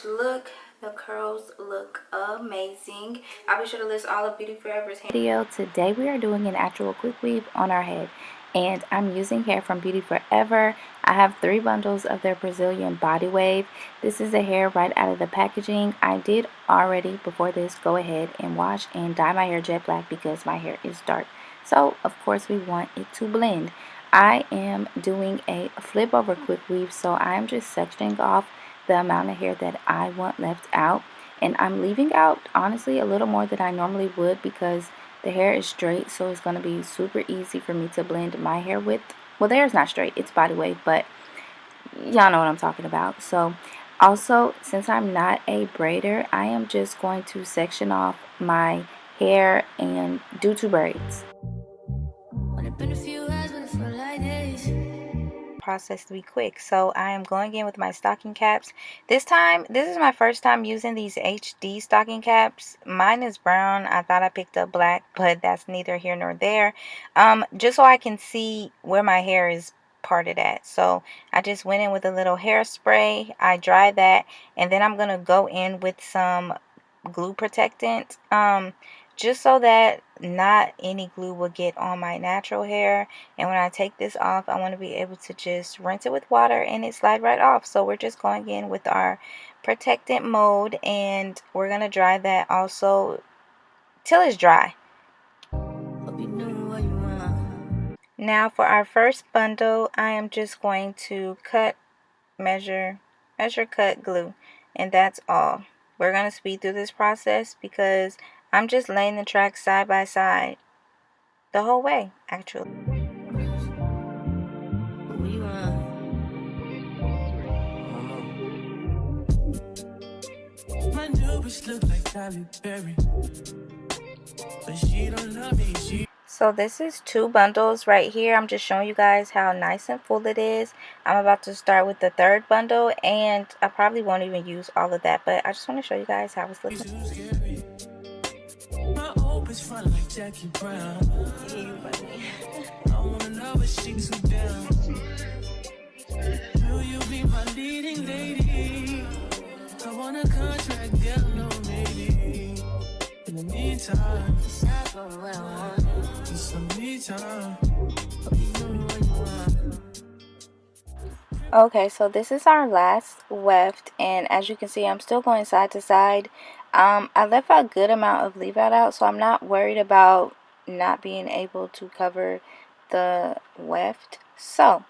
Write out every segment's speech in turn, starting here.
finished look. The curls look amazing. I'll be sure to list all of Beauty Forever's video. Today we are doing an actual quick weave on our head, and I'm using hair from Beauty Forever. I have 3 bundles of their Brazilian body wave. This is the hair right out of the packaging. I did already before this go ahead and wash and dye my hair jet black because my hair is dark, so of course we want it to blend. I am doing a flip over quick weave, so I'm just sectioning off the amount of hair that I want left out, and I'm leaving out honestly a little more than I normally would because the hair is straight, so it's going to be super easy for me to blend my hair with. Well, the hair is not straight, it's body wave, but y'all know what I'm talking about. So also, since I'm not a braider, I am just going to section off my hair and do 2 braids. Process to be quick, so I am going in with my stocking caps. This is my first time using these HD stocking caps. Mine is brown. I thought I picked up black, but that's neither here nor there. Just so I can see where my hair is parted at. So I just went in with a little hairspray. I dried that, and then I'm gonna go in with some glue protectant, just so that not any glue will get on my natural hair. And when I take this off, I want to be able to just rinse it with water and it slide right off. So we're just going in with our protectant mode, and we're going to dry that also till it's dry. Now for our first bundle, I am just going to cut, measure, cut, glue, and that's all. We're going to speed through this process because I'm just laying the tracks side by side the whole way, actually. My new bitch look like Halle Berry, but she don't love me. So this is 2 bundles right here. I'm just showing you guys how nice and full it is. I'm about to start with the 3rd bundle, and I probably won't even use all of that, but I just want to show you guys how it's looking. My old bitch front like Jackie Brown. I wanna know if she too down. Will you be my leading lady? I want a contract, girl, no maybe. In the meantime, just some me time. Okay, so this is our last weft, and as you can see, I'm still going side to side. I left a good amount of leave out, so I'm not worried about not being able to cover the weft. So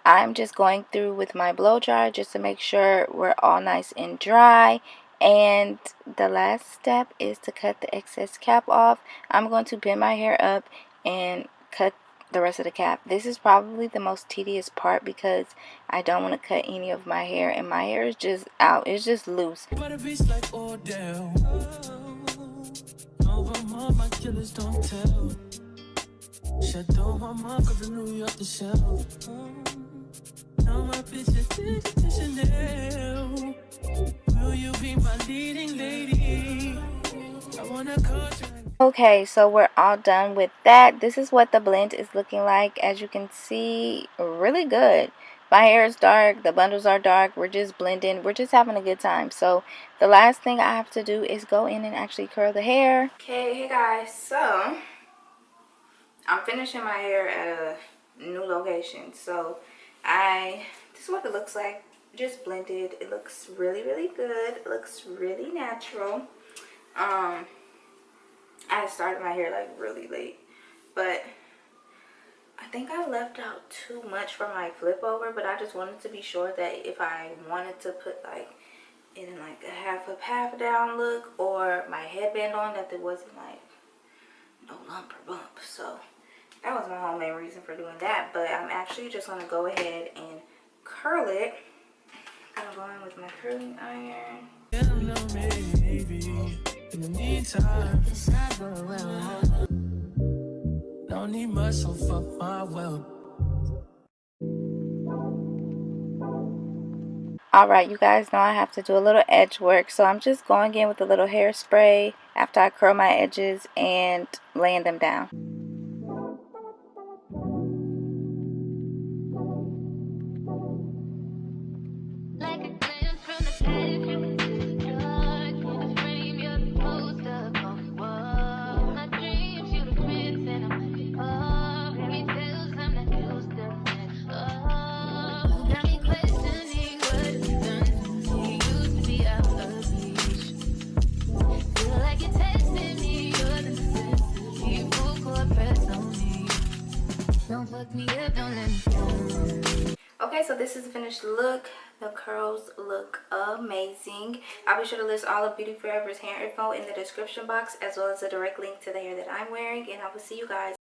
I'm just going through with my blow dryer just to make sure we're all nice and dry. And the last step is to cut the excess cap off. I'm going to pin my hair up and cut the rest of the cap. This is probably the most tedious part because I don't want to cut any of my hair, and my hair is just out. It's just loose. Okay, so we're all done with that. This is what the blend is looking like. As you can see, really good. My hair is dark, the bundles are dark, we're just blending, we're just having a good time. So the last thing I have to do is go in and actually curl the hair. Okay, hey guys, so I'm finishing my hair at a new location. So this is what it looks like, just blended. It looks really, really good. It looks really natural. I started my hair like really late, but I think I left out too much for my flip over, but I just wanted to be sure that if I wanted to put like in like a half up, half down look, or my headband on, that there wasn't like no lump or bump. So that was my whole main reason for doing that. But I'm actually just going to go ahead and curl it. I'm gonna go in with my curling iron. In the meantime, don't need much, so fuck my well. Alright, you guys know I have to do a little edge work, so I'm just going in with a little hairspray after I curl my edges and laying them down. Like a me up, don't let me down. Okay, so this is the finished look. The curls look amazing. I'll be sure to list all of Beauty Forever's hair info in the description box, as well as a direct link to the hair that I'm wearing, and I will see you guys